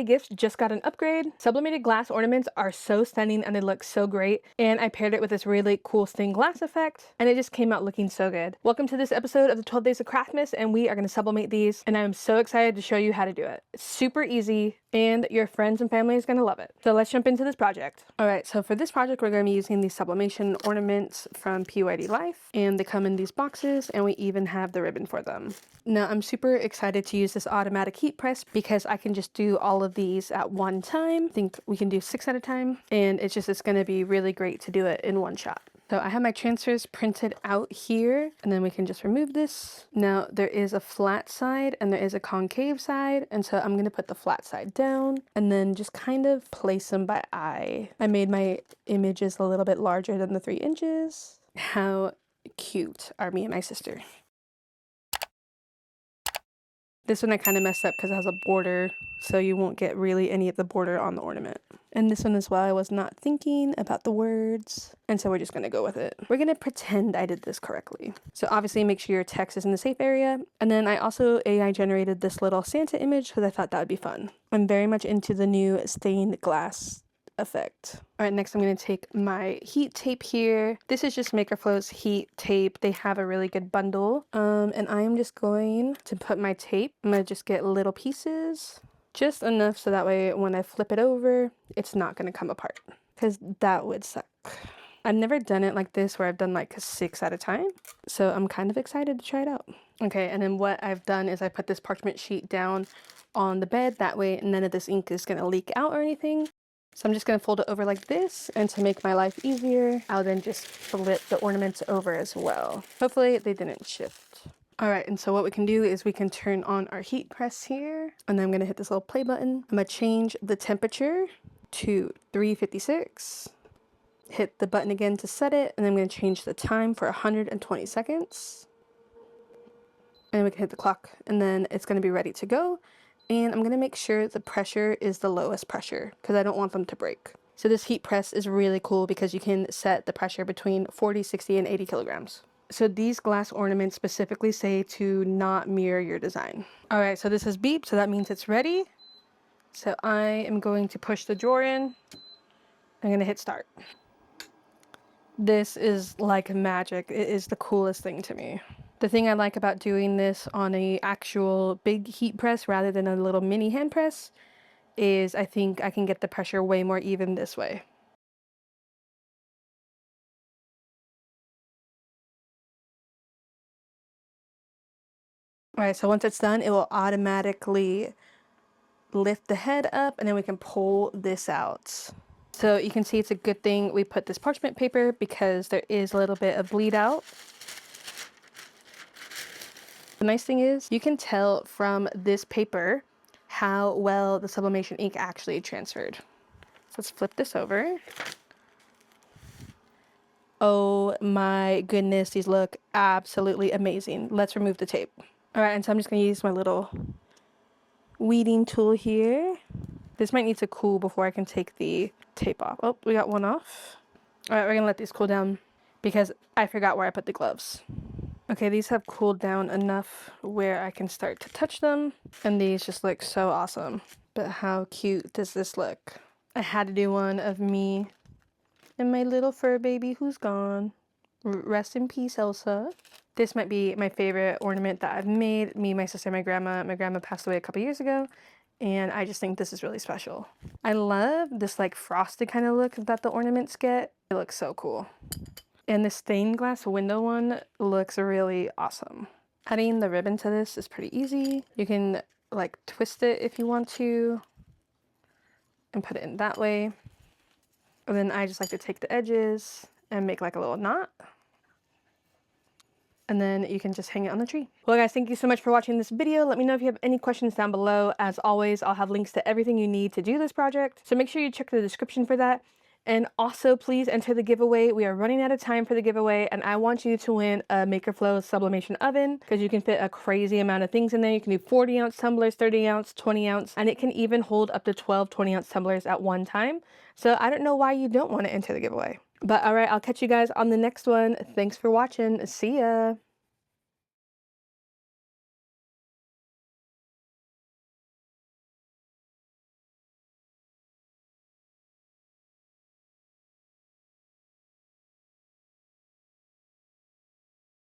holiday gift just got an upgrade. Sublimated glass ornaments are so stunning and they look so great. And I paired it with this really cool stained glass effect and it just came out looking so good. Welcome to this episode of the 12 Days of Craftmas, and we are going to sublimate these and I'm so excited to show you how to do it. It's super easy and your friends and family is going to love it. So let's jump into this project. Alright, so for this project we're going to be using these sublimation ornaments from PYD Life, and they come in these boxes and we even have the ribbon for them. Now I'm super excited to use this automatic heat press because I can just do all of these at one time. I think we can do 6 at a time, and it's going to be really great to do it in one shot. So I have my transfers printed out here, and then we can just remove this. Now there is a flat side and there is a concave side, and so I'm going to put the flat side down and then just kind of place them by eye. I made my images a little bit larger than the 3 inches. How cute are me and my sister? This one I kind of messed up because it has a border, so you won't get really any of the border on the ornament. And this one as well, I was not thinking about the words, and so we're just going to go with it. We're going to pretend I did this correctly. So obviously make sure your text is in the safe area. And then I also AI generated this little Santa image because I thought that would be fun. I'm very much into the new stained glass effect. All right, next I'm going to take my heat tape here. This is just makerflo's heat tape. They have a really good bundle. And I am just going to put my tape. I'm going to just get little pieces, just enough so that way when I flip it over, it's not going to come apart, because that would suck. I've never done it like this where I've done like 6 at a time, so I'm kind of excited to try it out. Okay, and then what I've done is I put this parchment sheet down on the bed, that way none of this ink is going to leak out or anything. So I'm just going to fold it over like this, and to make my life easier, I'll then just flip the ornaments over as well. Hopefully they didn't shift. Alright, and so what we can do is we can turn on our heat press here, and then I'm going to hit this little play button. I'm going to change the temperature to 356. Hit the button again to set it, and then I'm going to change the time for 120 seconds. And then we can hit the clock, and then it's going to be ready to go. And I'm going to make sure the pressure is the lowest pressure because I don't want them to break. So this heat press is really cool because you can set the pressure between 40, 60, and 80 kilograms. So these glass ornaments specifically say to not mirror your design. Alright, so this is beep, so that means it's ready. So I am going to push the drawer in. I'm going to hit start. This is like magic. It is the coolest thing to me. The thing I like about doing this on a actual big heat press rather than a little mini hand press is I think I can get the pressure way more even this way. Alright, so once it's done, it will automatically lift the head up, and then we can pull this out. So you can see it's a good thing we put this parchment paper because there is a little bit of bleed out. The nice thing is you can tell from this paper how well the sublimation ink actually transferred. So let's flip this over. Oh my goodness, these look absolutely amazing. Let's remove the tape. Alright, and so I'm just going to use my little weeding tool here. This might need to cool before I can take the tape off. Oh, we got one off. Alright, we're going to let these cool down because I forgot where I put the gloves. Okay, these have cooled down enough where I can start to touch them, and these just look so awesome. But how cute does this look? I had to do one of me and my little fur baby who's gone. Rest in peace, Elsa. This might be my favorite ornament that I've made. Me, my sister, my grandma. My grandma passed away a couple years ago, and I just think this is really special. I love this like frosted kind of look that the ornaments get. It looks so cool. And the stained glass window one looks really awesome. Adding the ribbon to this is pretty easy. You can like twist it if you want to and put it in that way. And then I just like to take the edges and make like a little knot. And then you can just hang it on the tree. Well guys, thank you so much for watching this video. Let me know if you have any questions down below. As always, I'll have links to everything you need to do this project, so make sure you check the description for that. And also please enter the giveaway. We are running out of time for the giveaway, and I want you to win a makerflo sublimation oven because you can fit a crazy amount of things in there. You can do 40-ounce tumblers, 30-ounce, 20-ounce, and it can even hold up to 12 20-ounce tumblers at one time. So I don't know why you don't want to enter the giveaway. But all right, I'll catch you guys on the next one. Thanks for watching. See ya.